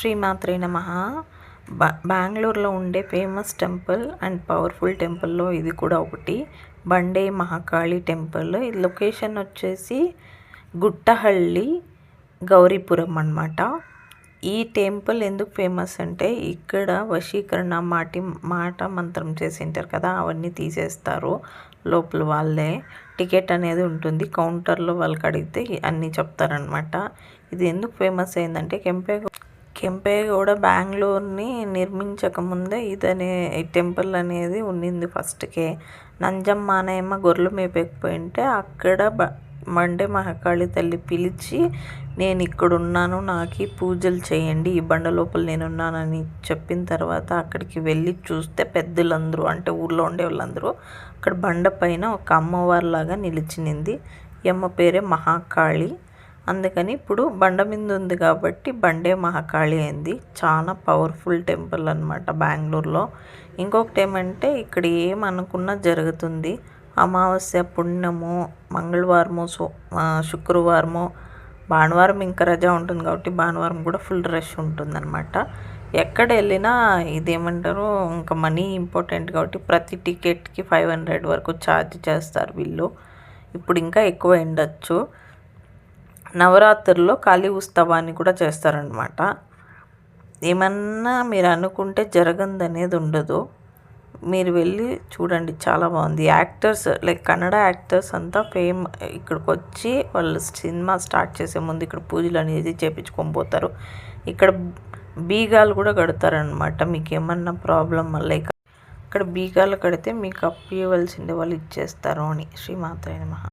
శ్రీమాత్రే నమః. బెంగళూరులో ఉండే ఫేమస్ టెంపుల్ అండ్ పవర్ఫుల్ టెంపుల్లో ఇది కూడా ఒకటి. బండే మహాకాళి టెంపుల్. ఇది లొకేషన్ వచ్చేసి గుట్టహళ్ళి, గౌరీపురం అన్నమాట. ఈ టెంపుల్ ఎందుకు ఫేమస్ అంటే ఇక్కడ వశీకరణ మాట మంత్రం చేసింటారు కదా, అవన్నీ తీసేస్తారు లోపల వాళ్ళే. టికెట్ అనేది ఉంటుంది, కౌంటర్లో వాళ్ళకి అడిగితే అన్నీ చెప్తారనమాట. ఇది ఎందుకు ఫేమస్ అయిందంటే కెంపేగౌడ బెంగళూరుని నిర్మించకముందే ఈ టెంపుల్ అనేది ఉండింది ఫస్ట్కే. నంజమ్మ అనేమ్మ గొర్రెలు మేపకపోయింటే అక్కడ బండే మహాకాళి తల్లి పిలిచి, నేను ఇక్కడ ఉన్నాను, నాకు పూజలు చేయండి, ఈ బండ లోపల నేనున్నానని చెప్పిన తర్వాత అక్కడికి వెళ్ళి చూస్తే పెద్దలందరూ అంటే ఊర్లో ఉండే వాళ్ళందరూ అక్కడ బండ పైన ఒక అమ్మవారిలాగా నిలిచినింది. ఈ అమ్మ పేరే మహాకాళి. అందుకని ఇప్పుడు బండ మీద ఉంది కాబట్టి బండే మహాకాళి అయింది. చాలా పవర్ఫుల్ టెంపుల్ అనమాట బెంగళూరులో. ఇంకొకటి ఏమంటే ఇక్కడ ఏమనుకున్నా జరుగుతుంది. అమావాస్య పుణ్యము, మంగళవారము, శుక్రవారము, భానువారం ఇంకా రజా ఉంటుంది కాబట్టి భానువారం కూడా ఫుల్ రష్ ఉంటుందన్నమాట. ఎక్కడ వెళ్ళినా ఇదేమంటారు, ఇంకా మనీ ఇంపార్టెంట్ కాబట్టి ప్రతి టికెట్కి 500 వరకు ఛార్జ్ చేస్తారు వీళ్ళు. ఇప్పుడు ఇంకా ఎక్కువ ఉండొచ్చు. నవరాత్రుల్లో కాళీ ఉత్సవాన్ని కూడా చేస్తారనమాట. ఏమన్నా మీరు అనుకుంటే జరగందనేది ఉండదు. మీరు వెళ్ళి చూడండి, చాలా బాగుంది. యాక్టర్స్ లైక్ కన్నడ యాక్టర్స్ అంతా ఇక్కడికి వచ్చి వాళ్ళు సినిమా స్టార్ట్ చేసే ముందు ఇక్కడ పూజలు అనేది చేపించుకొని పోతారు. ఇక్కడ బీగాలు కూడా కడతారనమాట. మీకు ఏమన్నా ప్రాబ్లం మళ్ళీ ఇక్కడ బీగాలు కడితే మీకు అప్పు ఇవ్వాల్సిందే వాళ్ళు ఇచ్చేస్తారు అని. శ్రీమాత్రే నమః.